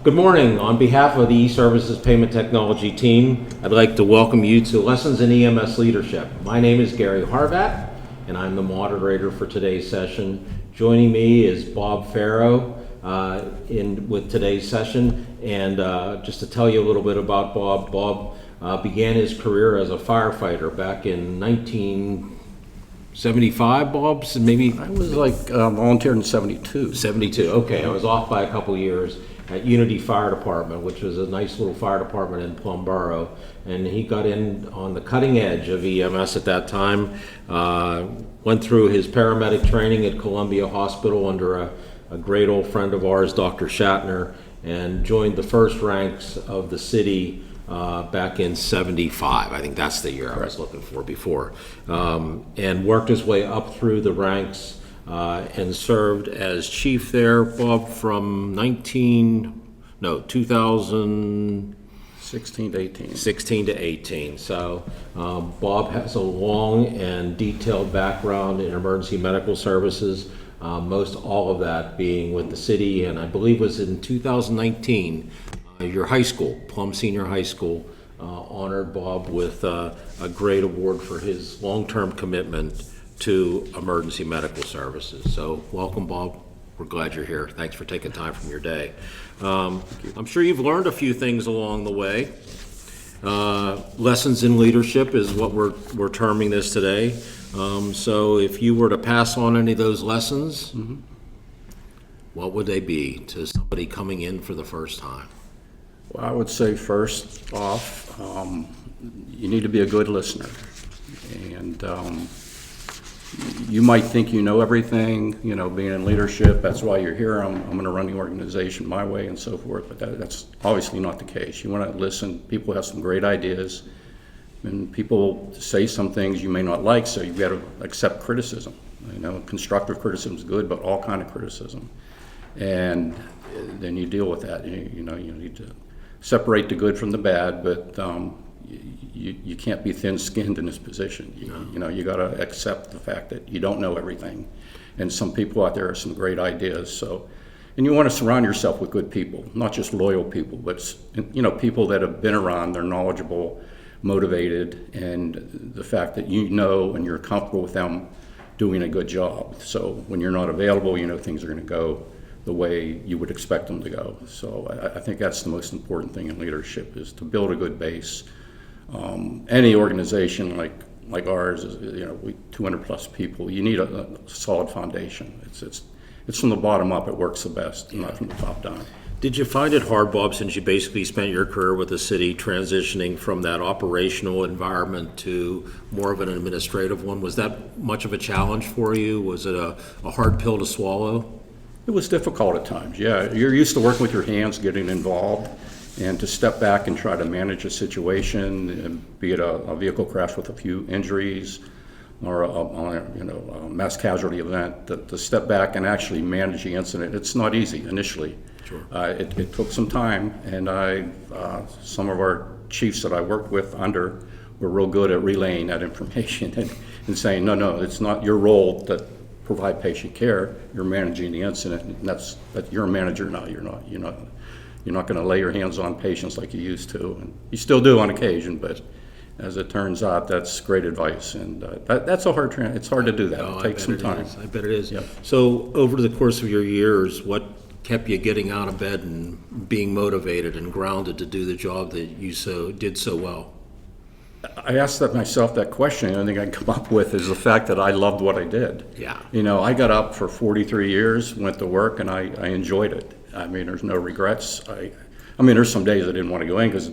Good morning. On behalf of the E-Services Payment Technology team, I'd like to welcome you to Lessons in EMS Leadership. My name is Gary Harvat, and I'm the moderator for today's session. Joining me is Bob Farrow with today's session. And just to tell you a little bit about Bob, Bob began his career as a firefighter back in 1975, Bob? So maybe I was volunteered in 72. 72, okay. I was off by a couple years at Unity Fire Department, which was a nice little fire department in Plum Borough. And he got in on the cutting edge of EMS at that time. Went through his paramedic training at Columbia Hospital under a great old friend of ours, Dr. Shatner, and joined the first ranks of the city back in 75. I think that's the year I was looking for before. And worked his way up through the ranks and served as chief there, Bob, from 2016 to 18. 16 to 18. So Bob has a long and detailed background in emergency medical services, most all of that being with the city, and I believe was in 2019, your high school, Plum Senior High School, honored Bob with a great award for his long-term commitment to emergency medical services. So welcome, Bob. We're glad you're here. Thanks for taking time from your day. I'm sure you've learned a few things along the way. Lessons in leadership is what we're terming this today. So if you were to pass on any of those lessons, what would they be to somebody coming in for the first time? Well, I would say first off, you need to be a good listener. And you might think you know everything, being in leadership, that's why you're here. I'm going to run the organization my way and so forth, but that's obviously not the case. You want to listen. People have some great ideas, and people say some things you may not like, so you've got to accept criticism. Constructive criticism is good, but all kind of criticism. And then you deal with that. You need to separate the good from the bad, but you can't be thin-skinned in this position. You got to accept the fact that you don't know everything, and some people out there have some great ideas. So, and you want to surround yourself with good people, not just loyal people, but people that have been around, they're knowledgeable, motivated, and the fact that and you're comfortable with them doing a good job. So when you're not available, things are going to go the way you would expect them to go. So I think that's the most important thing in leadership, is to build a good base. Any organization like ours is, we 200 plus people. You need a solid foundation. It's from the bottom up. It works the best, not from the top down. Did you find it hard, Bob, since you basically spent your career with the city, transitioning from that operational environment to more of an administrative one? Was that much of a challenge for you? Was it a hard pill to swallow? It was difficult at times. Yeah, you're used to working with your hands, getting involved. And to step back and try to manage a situation, be it a vehicle crash with a few injuries or a mass casualty event, to step back and actually manage the incident, it's not easy initially. Sure. It took some time, and some of our chiefs that I worked with were real good at relaying that information and saying, no, it's not your role to provide patient care. You're managing the incident, and but you're a manager now. You're not going to lay your hands on patients like you used to. And you still do on occasion, but as it turns out, that's great advice. And that's a hard it's hard to do that. It takes some time. I bet it is. Yep. So over the course of your years, what kept you getting out of bed and being motivated and grounded to do the job that you did so well? I asked myself that question. The only thing I can come up with is the fact that I loved what I did. Yeah. I got up for 43 years, went to work, and I enjoyed it. I mean, there's no regrets. There's some days I didn't want to go in because,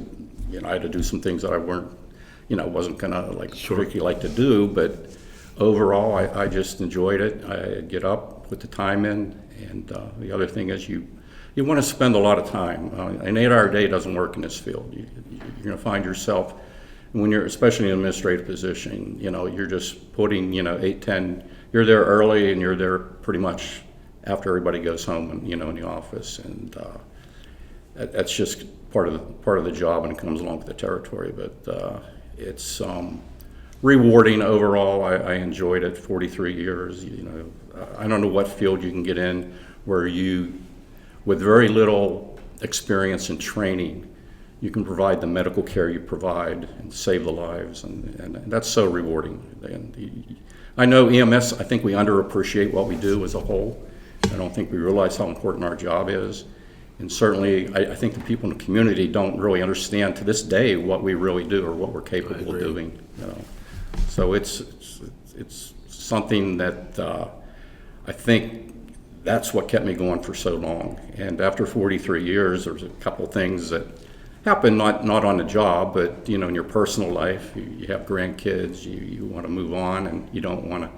I had to do some things that I wasn't gonna particularly like to do. But overall, I just enjoyed it. I get up, put the time in, and the other thing is you want to spend a lot of time. An 8-hour day doesn't work in this field. You're going to find yourself, when you're especially in an administrative position, you're just putting 8, 10. You're there early, and you're there pretty much after everybody goes home, and in the office, and that's just part of the job, and it comes along with the territory. But it's rewarding overall. I enjoyed it. 43 years. I don't know what field you can get in where you, with very little experience and training, you can provide the medical care you provide and save the lives, and that's so rewarding. And I know EMS, I think we underappreciate what we do as a whole. I don't think we realize how important our job is. And certainly, I think the people in the community don't really understand to this day what we really do or what we're capable of doing. You know, so it's something that I think that's what kept me going for so long. And after 43 years, there's a couple of things that happen, not on the job, but in your personal life. You have grandkids, you want to move on, and you don't want to.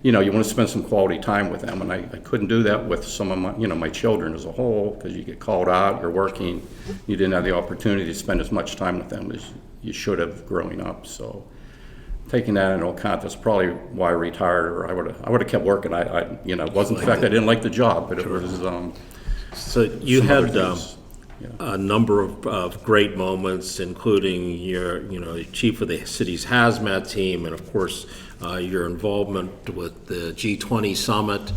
You want to spend some quality time with them, and I couldn't do that with some of my, my children as a whole, because you get called out, you're working, you didn't have the opportunity to spend as much time with them as you should have growing up. So taking that into account, that's probably why I retired, or I would have kept working. It wasn't the fact I didn't like the job, but it was. So you had a number of great moments, including your, chief of the city's hazmat team, and of course, your involvement with the G20 summit.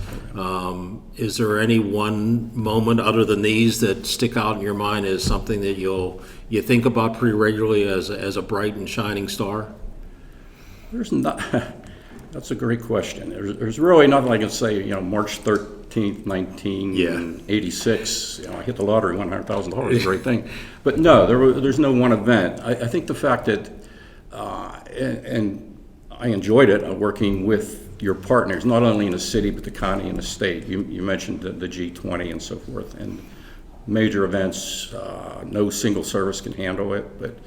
Is there any one moment other than these that stick out in your mind as something that you think about pretty regularly as a bright and shining star? There's not. That's a great question. There's really nothing I can say. March 13th, 1986. I hit the lottery, $100,000. A great thing. But no, there's no one event. I think the fact that, and I enjoyed it working with your partners, not only in the city but the county and the state. You mentioned the G20 and so forth, and major events. No single service can handle it, but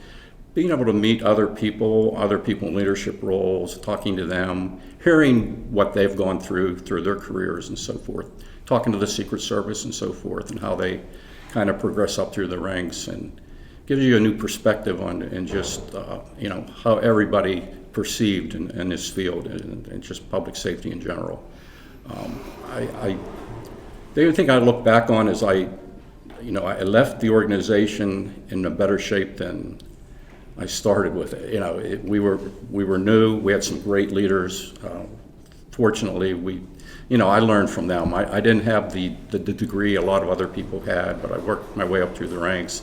being able to meet other people in leadership roles, talking to them, hearing what they've gone through their careers and so forth, talking to the Secret Service and so forth, and how they kind of progress up through the ranks, and gives you a new perspective on and just how everybody perceived in this field and just public safety in general. The other thing I look back on is I left the organization in a better shape than I started with it. We were new. We had some great leaders. Fortunately, I learned from them. I didn't have the degree a lot of other people had, but I worked my way up through the ranks.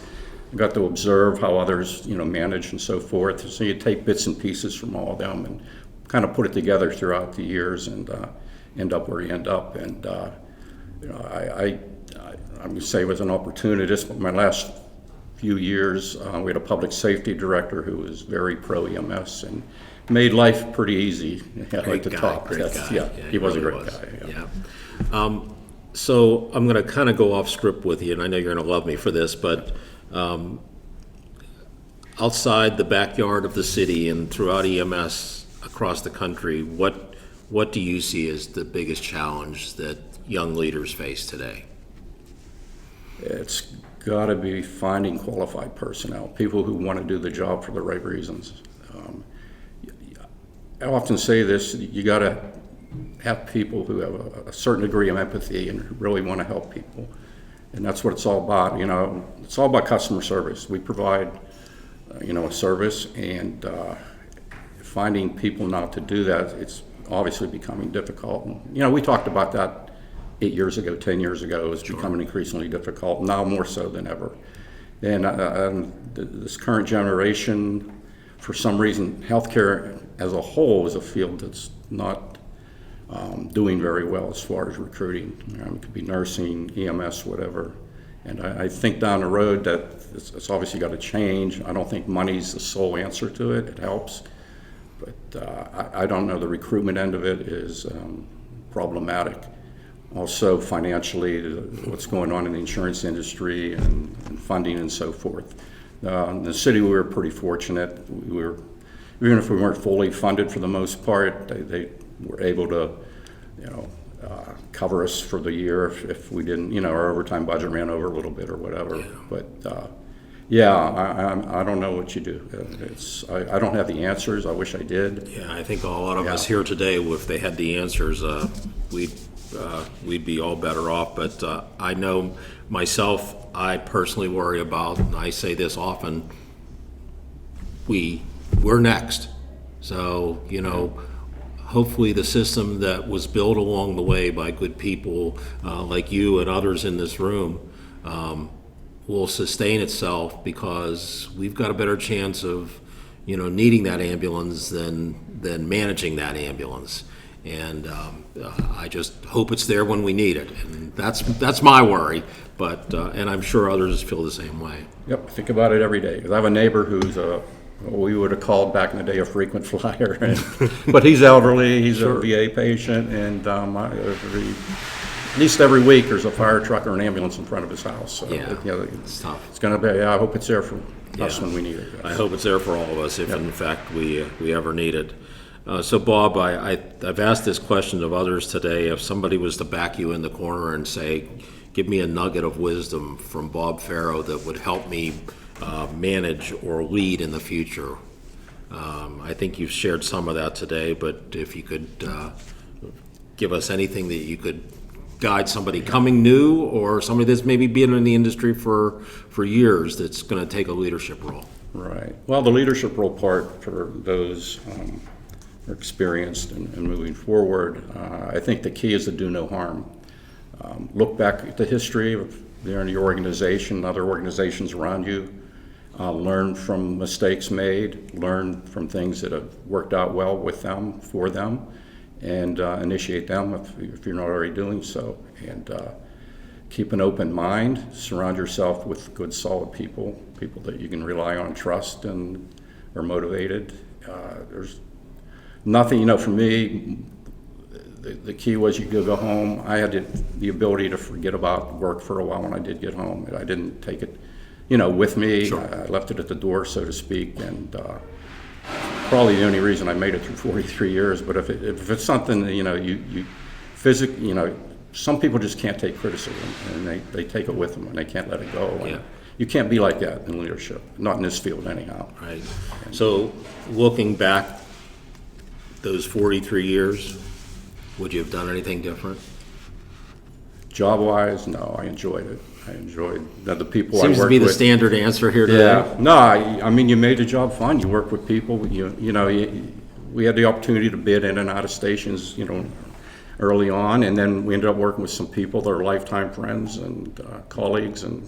I got to observe how others, manage and so forth. So you take bits and pieces from all of them and kind of put it together throughout the years and end up where you end up. And I'm going to say it was an opportunist. But my last few years, we had a public safety director who was very pro EMS and made life pretty easy. At the top. Yeah, he was a great guy. Yeah. So I'm going to kind of go off script with you, and I know you're going to love me for this, but outside the backyard of the city and throughout EMS across the country, what do you see as the biggest challenge that young leaders face today? It's got to be finding qualified personnel, people who want to do the job for the right reasons. I often say this: you got to have people who have a certain degree of empathy and really want to help people. And that's what it's all about. It's all about customer service. We provide, a service, and finding people now to do that, it's obviously becoming difficult. We talked about that 8 years ago, 10 years ago. It's becoming increasingly difficult, now more so than ever. And this current generation, for some reason, healthcare as a whole is a field that's not doing very well as far as recruiting. It could be nursing, EMS, whatever. And I think down the road that it's obviously got to change. I don't think money's the sole answer to it. It helps. But I don't know, the recruitment end of it is problematic. Also financially, what's going on in the insurance industry and funding and so forth. In the city, we were pretty fortunate. Even if we weren't fully funded for the most part, they were able to, cover us for the year if we didn't, our overtime budget ran over a little bit or whatever. Yeah. But I don't know what you do. I don't have the answers. I wish I did. Yeah, I think a lot of us here today, if they had the answers, we'd be all better off. But I know myself, I personally worry about, and I say this often, we're next. So, hopefully the system that was built along the way by good people like you and others in this room will sustain itself because we've got a better chance of, needing that ambulance than managing that ambulance. And I just hope it's there when we need it. And that's my worry, but, and I'm sure others feel the same way. Yep, I think about it every day. 'Cause I have a neighbor who's we would have called back in the day a frequent flyer, but he's elderly, he's a VA patient, and at least every week there's a fire truck or an ambulance in front of his house. So, Yeah, it's tough. It's going to be, I hope it's there for us Yeah. when we need it. I hope it's there for all of us if in fact we ever need it. So Bob, I've asked this question of others today. If somebody was to back you in the corner and say, give me a nugget of wisdom from Bob Farrow that would help me manage or lead in the future. I think you've shared some of that today, but if you could give us anything that you could guide somebody coming new or somebody that's maybe been in the industry for years that's going to take a leadership role. Right. Well, the leadership role part for those who are experienced and moving forward, I think the key is to do no harm. Look back at the history of your organization, other organizations around you. Learn from mistakes made, learn from things that have worked out well with them, for them, and initiate them if you're not already doing so. And keep an open mind, surround yourself with good, solid people that you can rely on, trust, and are motivated. There's nothing, for me, the key was you could go home. I had the ability to forget about work for a while when I did get home. I didn't take it with me. Sure. I left it at the door, so to speak, and probably the only reason I made it through 43 years. But if it's something that, you physically, some people just can't take criticism, and they take it with them, and they can't let it go. And Yeah. you can't be like that in leadership, not in this field anyhow. Right. So looking back those 43 years, would you have done anything different? Job-wise, no, I enjoyed it. I enjoyed the people I Seems worked to be the with. standard answer here today. Yeah, no, I mean, you made the job fun. You work with people. We had the opportunity to bid in and out of stations, early on, and then we ended up working with some people that are lifetime friends and colleagues, and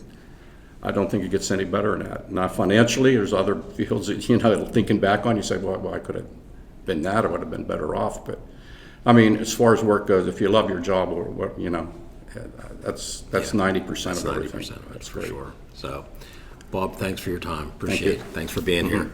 I don't think it gets any better than that. Not financially. There's other fields that, thinking back on, you say, well, I could have been that. I would have been better off. But I mean, as far as work goes, if you love your job, or that's 90% of everything. 90%, that's for sure. So, Bob, thanks for your time. Appreciate it. Thanks for being here.